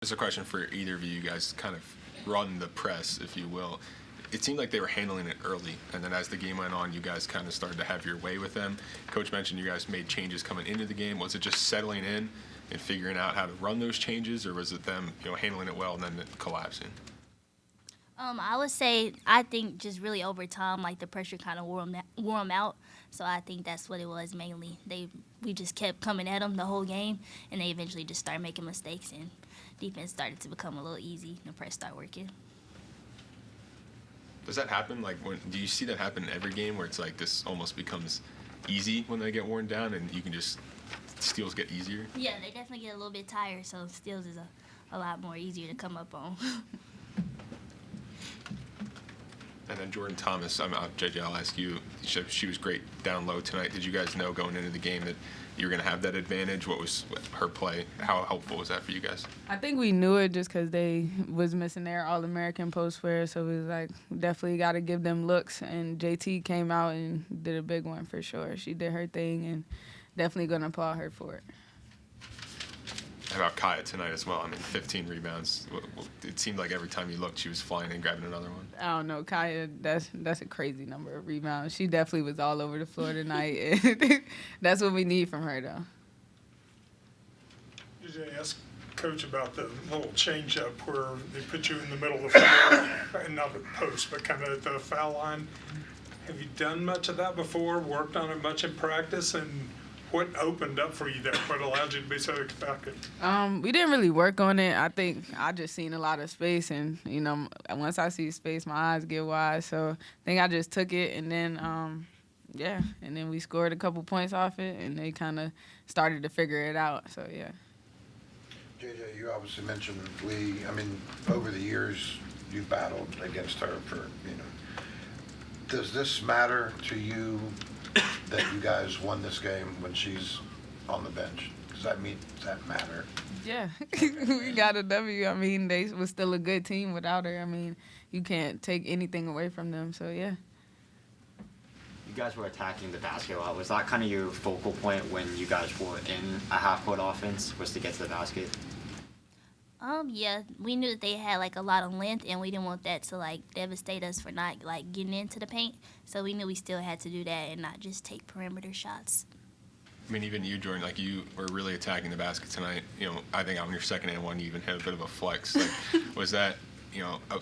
Just a question for either of you guys, kind of run the press, if you will. It seemed like they were handling it early, and then as the game went on, you guys kind of started to have your way with them. Coach mentioned you guys made changes coming into the game. Was it just settling in and figuring out how to run those changes, or was it them, handling it well and then it collapsing? I would say I think just really over time, like the pressure kind of wore them out. So I think that's what it was mainly. We just kept coming at them the whole game, and they eventually just started making mistakes, and defense started to become a little easy. The press started working. Does that happen? Do you see that happen in every game where it's like this almost becomes easy when they get worn down, and you can just steals get easier? Yeah, they definitely get a little bit tired, so steals is a lot more easier to come up on. And then Jordan Thomas, JJ, I'll ask you. She was great down low tonight. Did you guys know going into the game that you were going to have that advantage? What was her play? How helpful was that for you guys? I think we knew it just because they was missing their All-American post player, so we was like, definitely got to give them looks. And JT came out and did a big one for sure. She did her thing, and definitely going to applaud her for it. How about Kaya tonight as well? 15 rebounds. It seemed like every time you looked, she was flying and grabbing another one. I don't know, Kaya, that's a crazy number of rebounds. She definitely was all over the floor tonight. That's what we need from her, though. Did you ask Coach about the little change-up where they put you in the middle of the floor, and not the post, but kind of at the foul line? Have you done much of that before, worked on it much in practice, and what opened up for you there? What allowed you to be so effective? We didn't really work on it. I think I just seen a lot of space, and once I see space, my eyes get wide. So I think I just took it, and then and then we scored a couple points off it, and they kind of started to figure it out. So yeah. JJ, you obviously mentioned Lee. Over the years you've battled against her for Does this matter to you that you guys won this game when she's on the bench? Does that matter? Yeah, we got a W. They was still a good team without her. You can't take anything away from them, so yeah. You guys were attacking the basket a lot. Was that kind of your focal point when you guys were in a half-court offense, was to get to the basket? Yeah, we knew that they had a lot of length, and we didn't want that to devastate us for not getting into the paint. So we knew we still had to do that and not just take perimeter shots. Even you, Jordan, you were really attacking the basket tonight. I think on your second and one, you even had a bit of a flex. Was that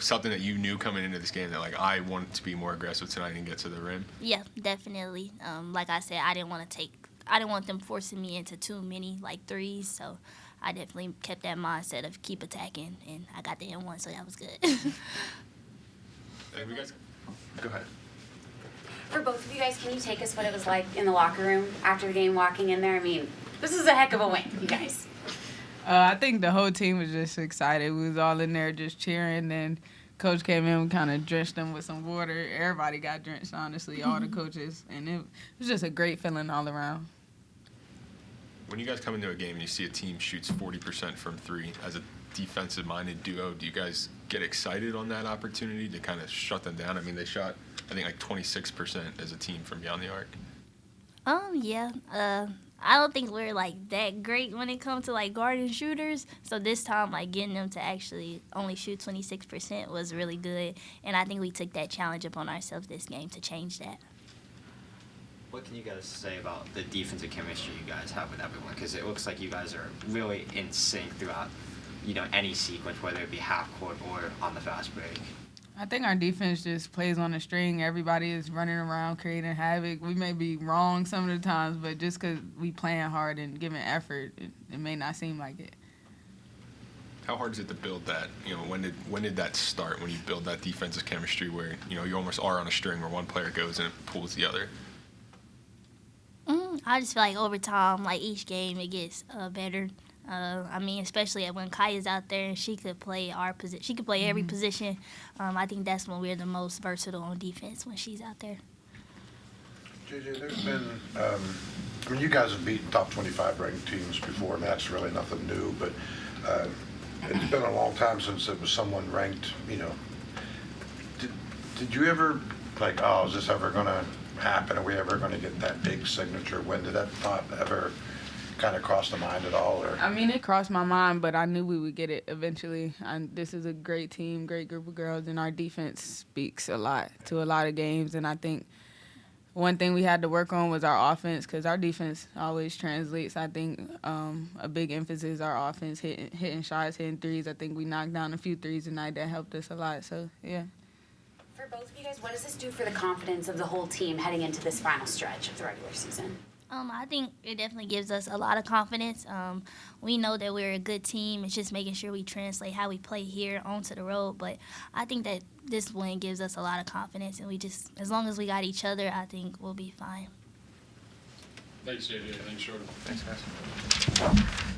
something that you knew coming into this game that I wanted to be more aggressive tonight and get to the rim? Yeah, definitely. Like I said, I didn't want them forcing me into too many threes, so I definitely kept that mindset of keep attacking, and I got the N1, so that was good. You guys, go ahead. For both of you guys, can you take us what it was like in the locker room after the game, walking in there? This is a heck of a win, you guys. I think the whole team was just excited. We was all in there just cheering, and Coach came in, we kind of drenched them with some water. Everybody got drenched, honestly, all the coaches, and it was just a great feeling all around. When you guys come into a game and you see a team shoots 40% from three, as a defensive-minded duo, do you guys get excited on that opportunity to kind of shut them down? They shot, I think, 26% as a team from beyond the arc. Yeah. I don't think we're that great when it comes to guarding shooters. So this time, getting them to actually only shoot 26% was really good, and I think we took that challenge upon ourselves this game to change that. What can you guys say about the defensive chemistry you guys have with everyone? Because it looks like you guys are really in sync throughout, any sequence, whether it be half court or on the fast break. I think our defense just plays on a string. Everybody is running around creating havoc. We may be wrong some of the times, but just because we playing hard and giving effort, it may not seem like it. How hard is it to build that? When did that start? When you build that defensive chemistry where you almost are on a string where one player goes and it pulls the other? I just feel over time, each game, it gets better. Especially when Kaya's out there and she could play our position. She could play every position. I think that's when we're the most versatile on defense, when she's out there. JJ, there's been, you guys have beaten top 25 ranked teams before, and that's really nothing new, but it's been a long time since it was someone ranked, Did you ever, is this ever going to happen? Are we ever going to get that big signature? When did that thought ever kind of crossed the mind at all? Or I mean, it crossed my mind, but I knew we would get it eventually. And this is a great team, great group of girls, and our defense speaks a lot to a lot of games. And I think one thing we had to work on was our offense, because our defense always translates. I think a big emphasis is our offense, hitting shots, hitting threes. I think we knocked down a few threes tonight that helped us a lot. So, yeah. For both of you guys, what does this do for the confidence of the whole team heading into this final stretch of the regular season? I think it definitely gives us a lot of confidence. We know that we're a good team. It's just making sure we translate how we play here onto the road. But I think that this win gives us a lot of confidence, and we just, as long as we got each other, I think we'll be fine. Thanks, JJ. Thanks, Jordan. Thanks, guys.